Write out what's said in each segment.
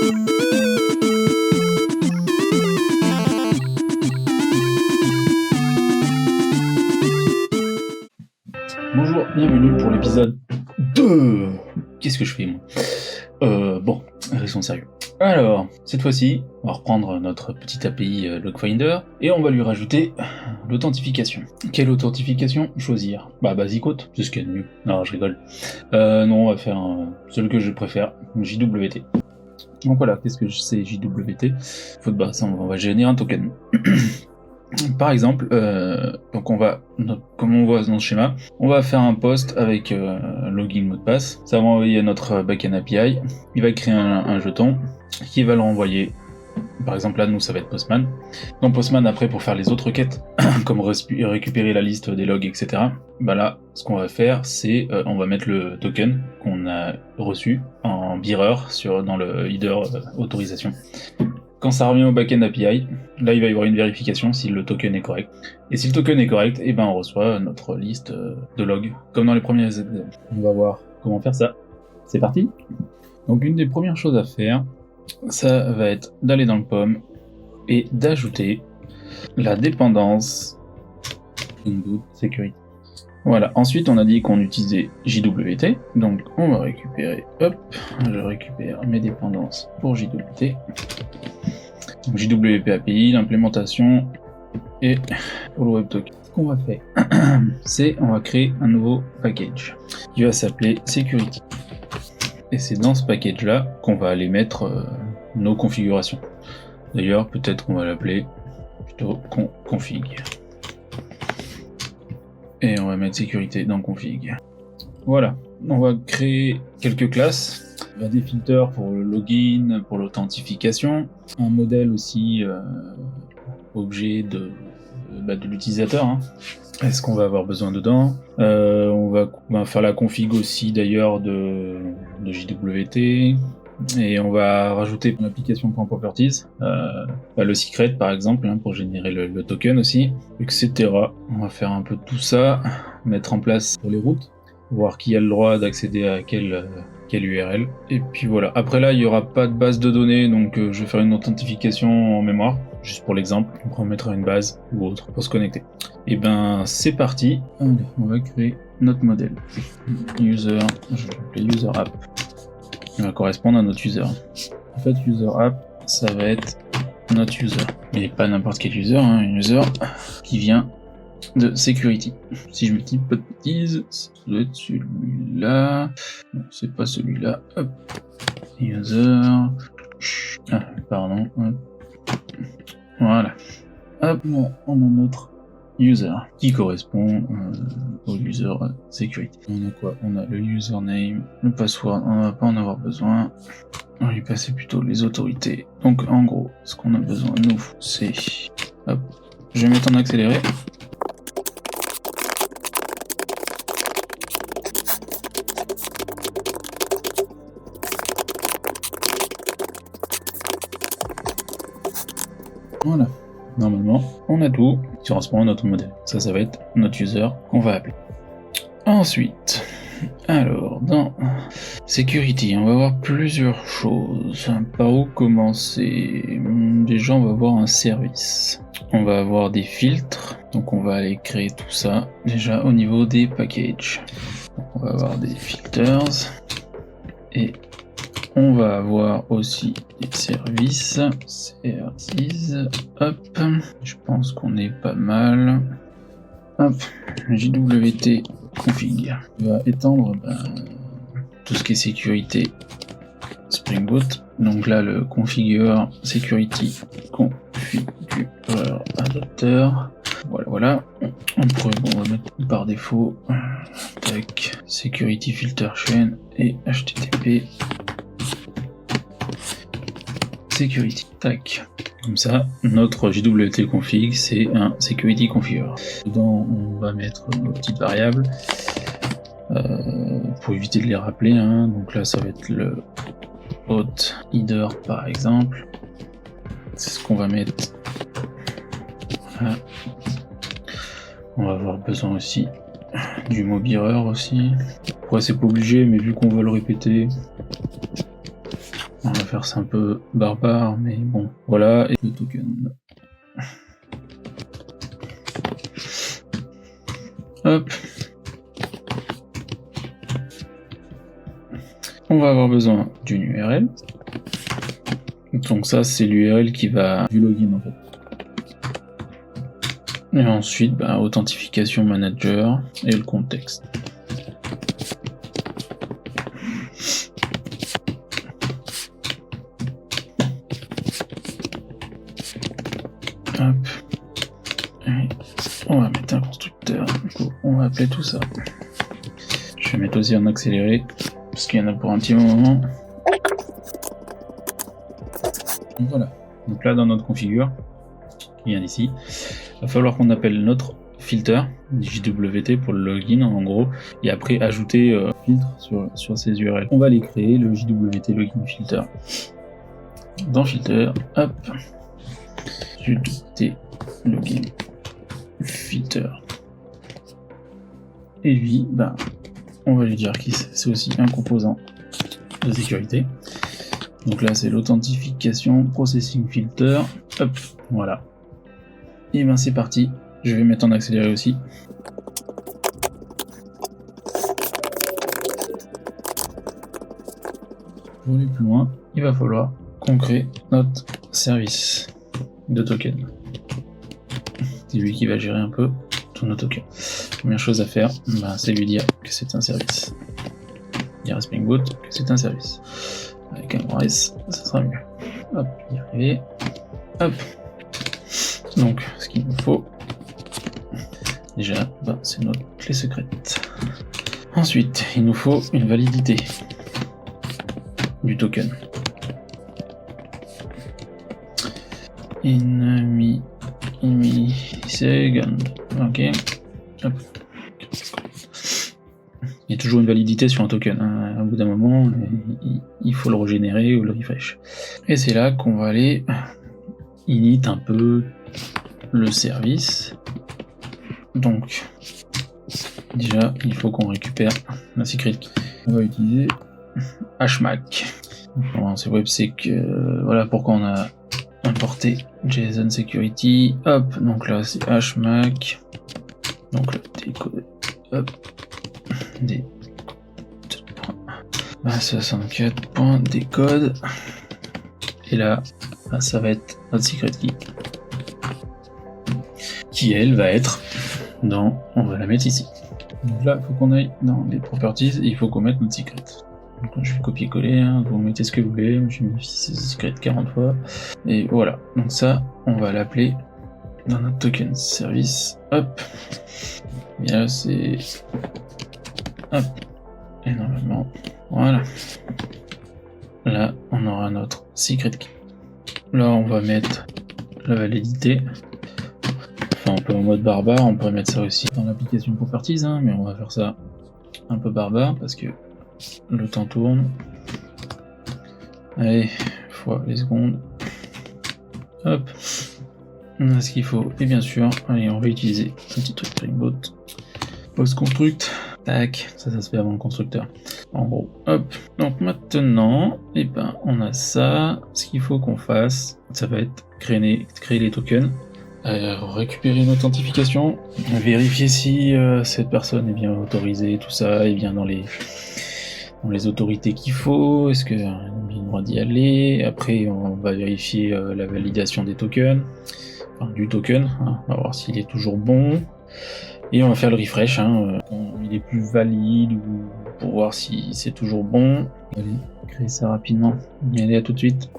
Bonjour, bienvenue pour l'épisode 2. Qu'est-ce que je fais moi? Bon, restons sérieux. Alors, cette fois-ci, on va reprendre notre petit API Logfinder et on va lui rajouter l'authentification. Quelle authentification choisir? Bah, Basic-Auth, c'est ce qu'il y a de mieux. Non, je rigole. Non, on va faire celui que je préfère, JWT. Donc voilà, qu'est-ce que c'est JWT? Ça, on va générer un token. Par exemple, donc comme on voit dans ce schéma, on va faire un post avec login mot de passe. Ça va envoyer à notre backend API. Il va créer un jeton qui va le renvoyer. Par exemple, là, nous, ça va être Postman. Donc Postman, après, pour faire les autres requêtes, comme récupérer la liste des logs, etc. Bah là, ce qu'on va faire, c'est on va mettre le token qu'on a reçu en bearer dans le header autorisation. Quand ça revient au backend API, là il va y avoir une vérification si le token est correct. Et si le token est correct, et ben on reçoit notre liste de logs, comme dans les premiers exemples. On va voir comment faire ça. C'est parti. Donc une des premières choses à faire, ça va être d'aller dans le POM et d'ajouter la dépendance Spring Boot Security. Voilà, ensuite on a dit qu'on utilisait JWT, donc on va récupérer, je récupère mes dépendances pour JWT. Donc JWT API, l'implémentation et pour le web token. Ce qu'on va faire, c'est on va créer un nouveau package qui va s'appeler Security. Et c'est dans ce package là qu'on va aller mettre nos configurations. D'ailleurs, peut-être qu'on va l'appeler plutôt config. Et on va mettre sécurité dans config. Voilà, on va créer quelques classes. Il y a des filters pour le login, pour l'authentification, un modèle aussi objet de l'utilisateur. Hein. Est-ce qu'on va avoir besoin dedans? On va faire la config aussi d'ailleurs de JWT. Et on va rajouter une application .properties, le secret par exemple, hein, pour générer le token aussi, etc. On va faire un peu de tout ça, mettre en place les routes, voir qui a le droit d'accéder à quelle URL. Et puis voilà. Après là, il n'y aura pas de base de données, donc je vais faire une authentification en mémoire, juste pour l'exemple. On mettra une base ou autre pour se connecter. Et ben c'est parti. Allez, on va créer notre modèle. User, je vais l'appeler user app. Il va correspondre à notre user. En fait, user app, ça va être notre user. Mais pas n'importe quel user, hein, un user qui vient de security. Si je me dis pas de bêtises, ça doit être celui-là. Non, c'est pas celui-là. Hop. User. Ah, pardon. Hop. Voilà. Hop, là, on a notre user qui correspond au user security. On a quoi? On a le username, le password, on va pas en avoir besoin. On va lui passer plutôt les autorités. Donc en gros, ce qu'on a besoin nous, c'est... Hop, je vais mettre en accéléré. Voilà. Normalement, on a tout qui correspond à notre modèle. Ça va être notre user qu'on va appeler. Ensuite, alors, dans Security, on va voir plusieurs choses. Par où commencer? Déjà, on va voir un service. On va avoir des filtres. Donc, on va aller créer tout ça. Déjà, au niveau des packages. Donc, on va avoir des filters. Et on va avoir aussi des services. Hop. Je pense qu'on est pas mal. Hop. JWT config. On va étendre tout ce qui est sécurité Spring Boot. Donc là, le configure security configure adapteur. Voilà. On va mettre par défaut. Tac. Security filter chain et HTTP. Security, tac. Comme ça, notre JWT config, c'est un security configure. Dedans, on va mettre nos petites variables pour éviter de les rappeler. Hein. Donc là, ça va être le auth header par exemple. C'est ce qu'on va mettre. Voilà. On va avoir besoin aussi du mot bearer aussi. Après, c'est pas obligé, mais vu qu'on veut le répéter, on va faire faire ça un peu barbare, mais bon, voilà, et le token. Hop. On va avoir besoin d'une URL. Donc ça, c'est l'URL qui va du login en fait. Et ensuite, authentification manager et le contexte. Hop. Et on va mettre un constructeur. Du coup, on va appeler tout ça. Je vais mettre aussi un accéléré parce qu'il y en a pour un petit moment. Donc voilà. Donc là, dans notre configure, qui vient d'ici, il va falloir qu'on appelle notre filter, JWT pour le login en gros, et après ajouter filtre sur ces URL. On va les créer, le JWT login filter. Dans filter, hop, JWT login filter. Et lui, on va lui dire que c'est aussi un composant de sécurité. Donc là, c'est l'authentification processing filter. Hop, voilà. Et c'est parti. Je vais mettre en accéléré aussi. Pour aller plus loin, il va falloir qu'on crée notre service de token. C'est lui qui va gérer un peu tous nos tokens. Première chose à faire, c'est lui dire que c'est un service. Dire à Spring Boot que c'est un service. Avec un grand S, ça sera mieux. Hop, y arriver. Hop. Donc, ce qu'il nous faut, déjà, c'est notre clé secrète. Ensuite, il nous faut une validité du token. In second. Ok. Hop. Il y a toujours une validité sur un token. Hein. Au bout d'un moment, il faut le régénérer ou le refresh. Et c'est là qu'on va aller init un peu le service. Donc, déjà, il faut qu'on récupère la secret key. On va utiliser HMAC. C'est websec. Voilà pourquoi on a importé JSON Security. Hop, donc là c'est HMAC. Donc là, décode. Hop. Des 64.decode. Et là, ça va être notre secret key. Qui elle va être dans. On va la mettre ici. Donc là, il faut qu'on aille dans les properties et il faut qu'on mette notre secret. Donc je vais copier-coller, hein, vous mettez ce que vous voulez, je mets secret 40 fois. Et voilà. Donc ça, on va l'appeler dans notre token service. Hop. Et là, c'est. Hop. Et normalement, voilà. Là, on aura notre secret key. Là, on va mettre la validité. Enfin, un peu en mode barbare, on pourrait mettre ça aussi dans l'application properties, hein, mais on va faire ça un peu barbare parce que le temps tourne. Allez, fois les secondes. Hop. On a ce qu'il faut. Et bien sûr, allez, on va utiliser un petit truc Spring Boot. Post-construct. Tac, ça se fait avant le constructeur. En gros, hop. Donc maintenant, on a ça. Ce qu'il faut qu'on fasse, ça va être créer les tokens. Récupérer une authentification, vérifier si cette personne est bien autorisée, tout ça, est bien dans les autorités qu'il faut, est-ce qu'elle a bien le droit d'y aller. Après, on va vérifier la validation des tokens, enfin du token, hein. On va voir s'il est toujours bon. Et on va faire le refresh, hein, il est plus valide ou pour voir si c'est toujours bon. Allez, créer ça rapidement. Allez, à tout de suite.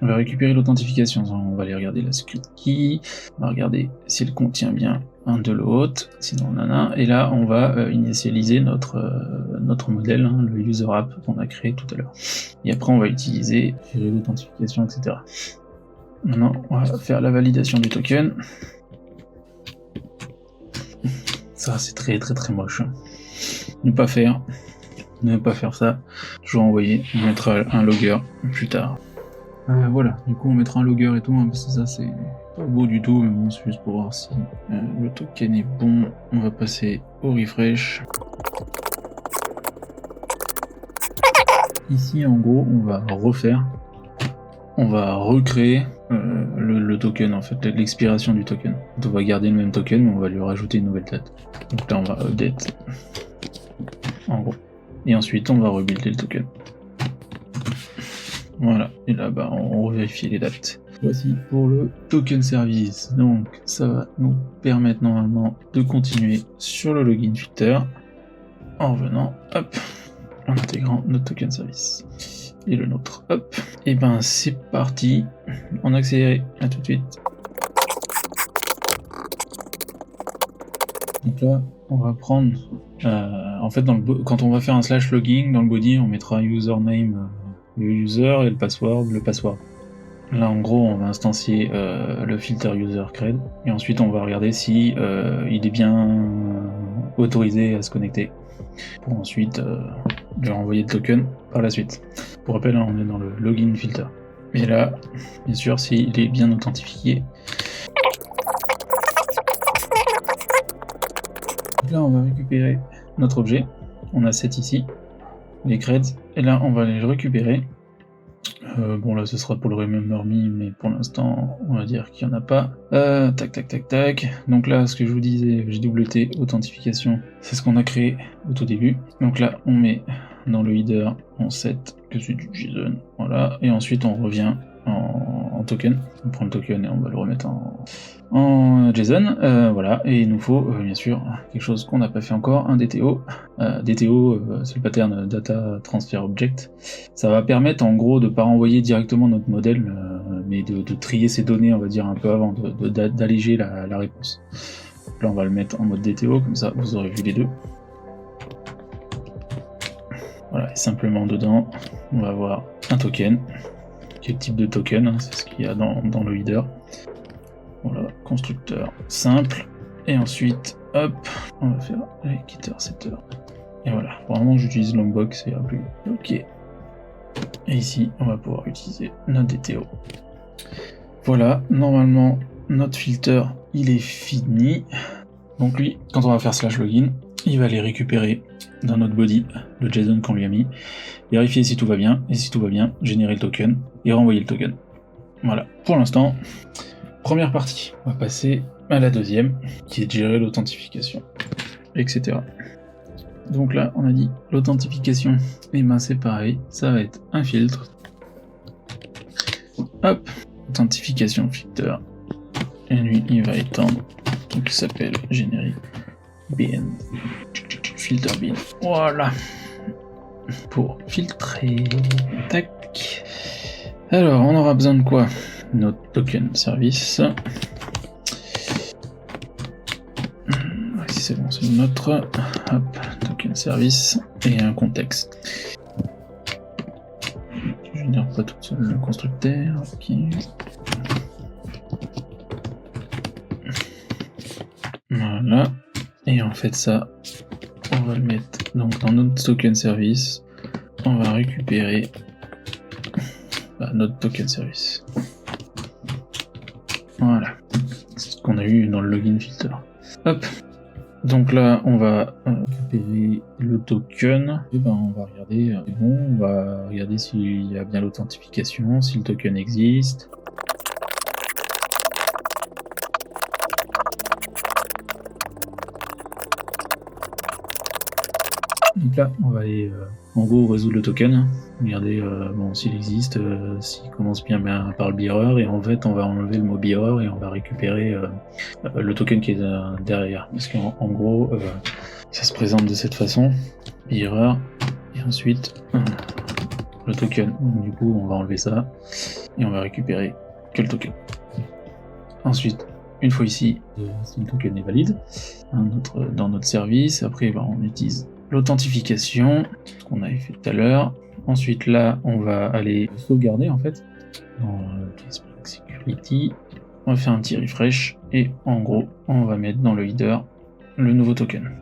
On va récupérer l'authentification, on va aller regarder la secret key, on va regarder si elle contient bien un de l'autre, sinon on en a, et là on va initialiser notre modèle, hein, le user app qu'on a créé tout à l'heure. Et après on va utiliser l'authentification, etc. Maintenant on va faire la validation du token. Ça c'est très très très moche. Ne pas faire ça, toujours envoyer, on mettra un logger plus tard. Voilà, du coup on mettra un logger et tout, hein, parce que ça pas beau du tout, mais bon, c'est juste pour voir si le token est bon. On va passer au refresh. Ici, en gros, on va recréer le token, en fait, l'expiration du token. On va garder le même token, mais on va lui rajouter une nouvelle date. Donc là, on va update, en gros. Et ensuite, on va rebuilder le token. Voilà, et là, on revérifie les dates. Voici pour le token service. Donc, ça va nous permettre normalement de continuer sur le login filter en revenant, hop, en intégrant notre token service. Et le nôtre, hop. Et c'est parti. En accéléré, à tout de suite. Donc là, on va prendre, en fait, quand on va faire un slash login, dans le body, on mettra username, le user et le password. Là, en gros, on va instancier le filter user cred, et ensuite on va regarder si il est bien autorisé à se connecter, pour ensuite lui renvoyer le token par la suite. Pour rappel, on est dans le login filter. Et là, bien sûr, s'il est bien authentifié. Donc là, on va récupérer notre objet. On a 7 ici, les creds, et là, on va les récupérer. Bon, là, ce sera pour le Remember Me, mais pour l'instant, on va dire qu'il n'y en a pas. Tac. Donc là, ce que je vous disais, JWT, authentification, c'est ce qu'on a créé au tout début. Donc là, on met dans le header, on set que c'est du JSON, voilà. Et ensuite, on revient en token. On prend le token et on va le remettre en JSON, voilà. Et il nous faut, bien sûr, quelque chose qu'on n'a pas fait encore, un DTO. DTO, c'est le pattern Data Transfer Object. Ça va permettre, en gros, de ne pas renvoyer directement notre modèle, mais de trier ces données, on va dire, un peu avant, d'alléger la réponse. Donc là, on va le mettre en mode DTO, comme ça, vous aurez vu les deux. Voilà, et simplement dedans, on va avoir un token. Quel type de token, c'est ce qu'il y a dans le header. Voilà, constructeur simple. Et ensuite, hop, on va faire getter setter. Et voilà, vraiment j'utilise Longbox et plus. Ok. Et ici, on va pouvoir utiliser notre DTO. Voilà, normalement, notre filter, il est fini. Donc lui, quand on va faire slash login, il va aller récupérer dans notre body le JSON qu'on lui a mis, vérifier si tout va bien, et si tout va bien, générer le token et renvoyer le token. Voilà, pour l'instant, première partie. On va passer à la deuxième, qui est de gérer l'authentification, etc. Donc là, on a dit l'authentification, et c'est pareil, ça va être un filtre. Hop, authentification filter, et lui, il va étendre, donc il s'appelle générique bin, filter bin, voilà, pour filtrer, tac. Alors, on aura besoin de quoi? Notre token service. Si c'est bon, c'est notre hop, token service et un contexte. Je génère pas tout seul le constructeur. Ok. Voilà. Et en fait ça, on va le mettre donc dans notre token service. On va récupérer notre token service. Voilà. C'est ce qu'on a eu dans le login filter. Hop. Donc là, on va récupérer le token, et on va regarder, on va regarder s'il y a bien l'authentification, si le token existe. Donc là, on va aller en gros résoudre le token, regarder s'il existe, s'il commence bien par le bearer, et en fait on va enlever le mot bearer et on va récupérer le token qui est derrière. Parce qu'en gros, ça se présente de cette façon, bearer, et ensuite le token. Donc, du coup, on va enlever ça, et on va récupérer que le token. Ensuite, une fois ici, si le token est valide, dans notre service, après on utilise l'authentification, ce qu'on avait fait tout à l'heure. Ensuite là, on va aller sauvegarder en fait dans Spring Security. On va faire un petit refresh et en gros, on va mettre dans le header le nouveau token.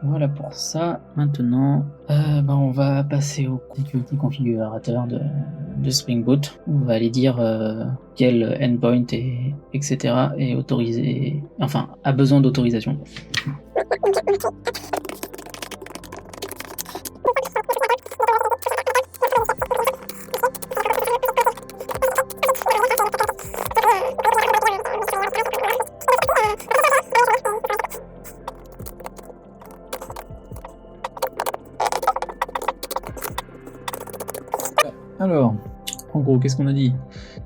Voilà pour ça. Maintenant, on va passer au security configurateur de Spring Boot. On va aller dire quel endpoint etc. est autorisé, enfin a besoin d'autorisation. Alors, en gros, qu'est-ce qu'on a dit?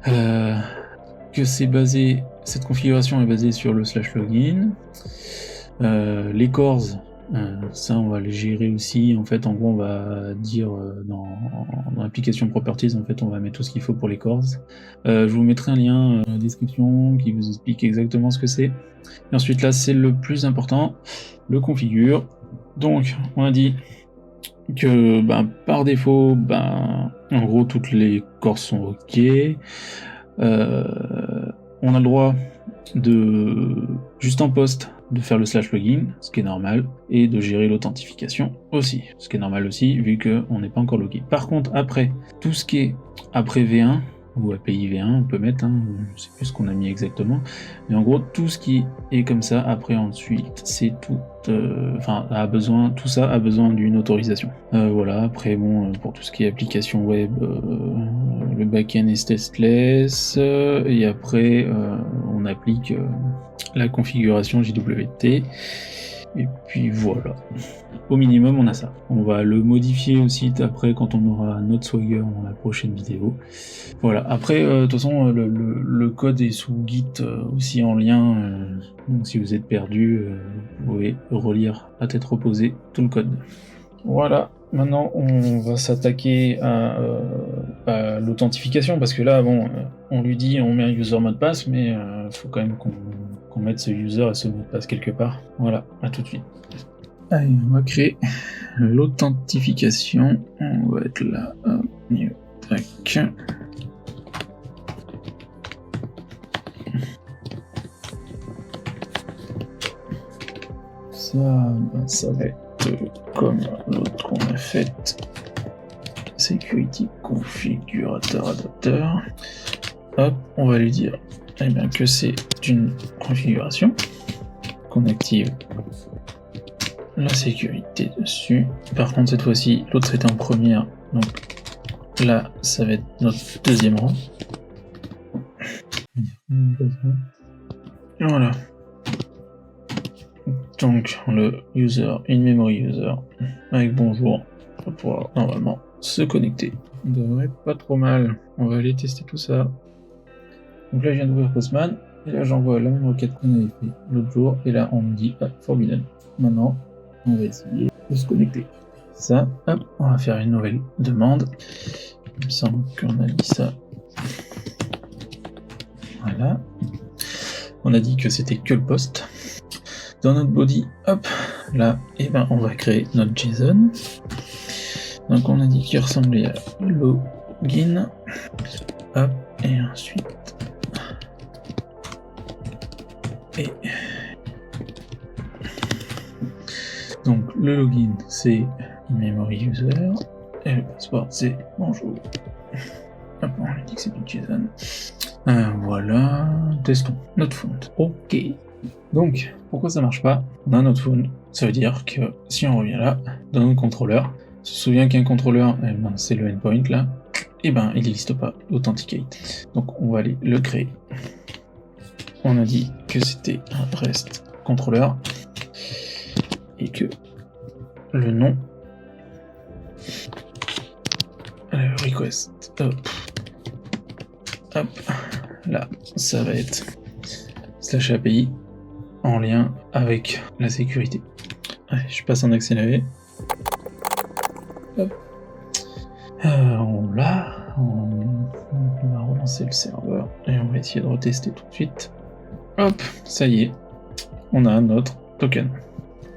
Que cette configuration est basée sur le /login. Les cores, ça on va les gérer aussi. En fait, en gros, on va dire dans l'application properties, en fait, on va mettre tout ce qu'il faut pour les cores. Je vous mettrai un lien dans la description qui vous explique exactement ce que c'est. Et ensuite, là, c'est le plus important, le configure. Donc, on a dit que par défaut, en gros, toutes les cores sont OK. On a le droit de, juste en poste, de faire le /login, ce qui est normal, et de gérer l'authentification aussi, ce qui est normal aussi, vu qu'on n'est pas encore logué. Par contre, après, tout ce qui est après V1, ou API V1, on peut mettre, je sais plus ce qu'on a mis exactement, mais en gros, tout ce qui est comme ça, après, ensuite, c'est tout, tout ça a besoin d'une autorisation. Voilà, après, bon, pour tout ce qui est application web, le backend est testless, et après, on applique la configuration JWT, et puis voilà. Au minimum, on a ça. On va le modifier aussi après quand on aura notre Swagger dans la prochaine vidéo. Voilà. Après, de toute façon, le code est sous Git aussi en lien. Donc si vous êtes perdu, vous pouvez relire à tête reposée tout le code. Voilà. Maintenant, on va s'attaquer à l'authentification parce que là, bon, on lui dit on met un user mot de passe, mais faut quand même qu'on mette ce user et ce mot de passe quelque part. Voilà. À tout de suite. Allez, on va créer l'authentification. On va être là. New. Tac. Ça va être comme l'autre qu'on a fait. Security configurateur adapteur. Hop, on va lui dire que c'est une configuration qu'on active la sécurité dessus. Par contre, cette fois-ci, l'autre c'était en première, donc là, ça va être notre deuxième rang. Voilà. Donc, le user, in-memory user, avec bonjour, on va pouvoir normalement se connecter. On devrait être pas trop mal. On va aller tester tout ça. Donc là, je viens d'ouvrir Postman, et là, j'envoie la même requête qu'on avait fait l'autre jour, et là, on me dit forbidden. Maintenant, on va essayer de se connecter. Ça, hop, on va faire une nouvelle demande. Il me semble qu'on a dit ça. Voilà. On a dit que c'était que le poste. Dans notre body, hop, là, on va créer notre JSON. Donc on a dit qu'il ressemblait à login. Hop, et ensuite. Et donc le login c'est in-memory user et le password c'est bonjour. Hop, on lui dit que c'est du JSON. Voilà, testons notre font. Ok. Donc pourquoi ça marche pas? On a notre font. Ça veut dire que si on revient là, dans notre contrôleur, on se souvient qu'un contrôleur, c'est le endpoint là, il n'existe pas Authenticate. Donc on va aller le créer. On a dit que c'était un REST contrôleur et que le nom request hop là ça va être /API en lien avec la sécurité. Allez, je passe en accéléré. Hop. On va relancer le serveur et on va essayer de retester tout de suite. Hop, ça y est, on a notre token.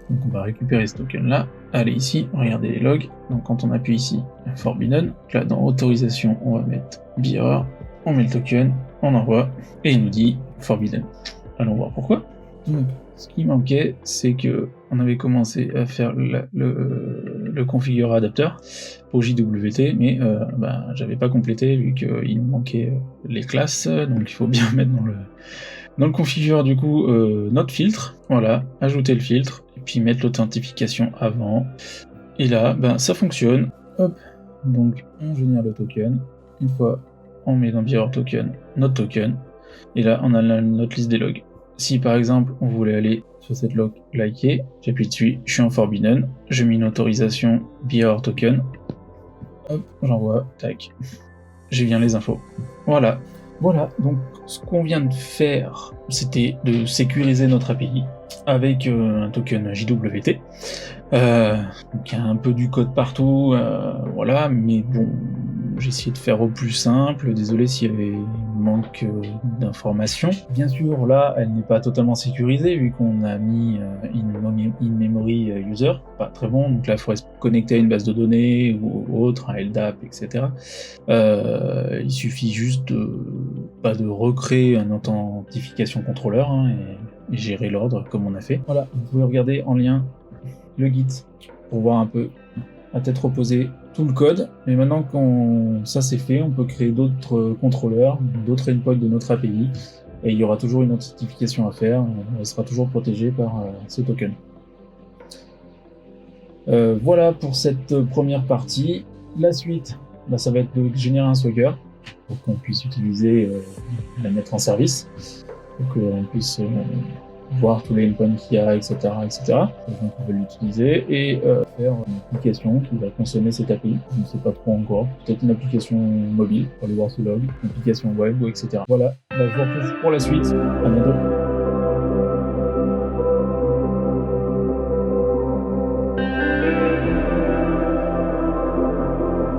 Donc on va récupérer ce token là, aller ici, regardez les logs. Donc quand on appuie ici, forbidden, là dans autorisation, on va mettre bearer, on met le token, on envoie, et il nous dit forbidden. Allons voir pourquoi. Donc, ce qui manquait, c'est que on avait commencé à faire le configure adapteur pour JWT, mais j'avais pas complété vu qu'il nous manquait les classes, donc il faut bien mettre dans le configure du coup notre filtre, voilà, ajouter le filtre, et puis mettre l'authentification avant, et là, ça fonctionne, hop, donc on génère le token, une fois on met dans Bearer Token notre token, et là on a notre liste des logs. Si par exemple on voulait aller sur cette log liker, j'appuie dessus, je suis en Forbidden, je mets une autorisation Bearer Token, hop, j'envoie, tac, j'ai bien les infos. Voilà, donc ce qu'on vient de faire, c'était de sécuriser notre API avec un token JWT. Donc il y a un peu du code partout, voilà, mais bon, j'ai essayé de faire au plus simple, désolé s'il y avait manque d'informations. Bien sûr, là, elle n'est pas totalement sécurisée, vu qu'on a mis in-memory user, pas très bon, donc là, il faudrait se connecter à une base de données ou autre, un LDAP, etc. Il suffit juste de recréer une authentification contrôleur, et gérer l'ordre comme on a fait. Voilà, vous pouvez regarder en lien le Git pour voir un peu à tête reposée tout le code, mais maintenant que ça c'est fait, on peut créer d'autres contrôleurs, d'autres endpoints de notre API, et il y aura toujours une authentification à faire, elle sera toujours protégée par ce token. Voilà pour cette première partie. La suite, ça va être de générer un Swagger pour qu'on puisse utiliser, la mettre en service, pour qu'on puisse voir tous les endpoints qu'il y a, etc. Donc on va l'utiliser et faire une application qui va consommer cette API. Je ne sais pas trop encore. Peut-être une application mobile pour aller voir ce log, une application web, etc. Voilà, je vous retrouve pour la suite. À bientôt.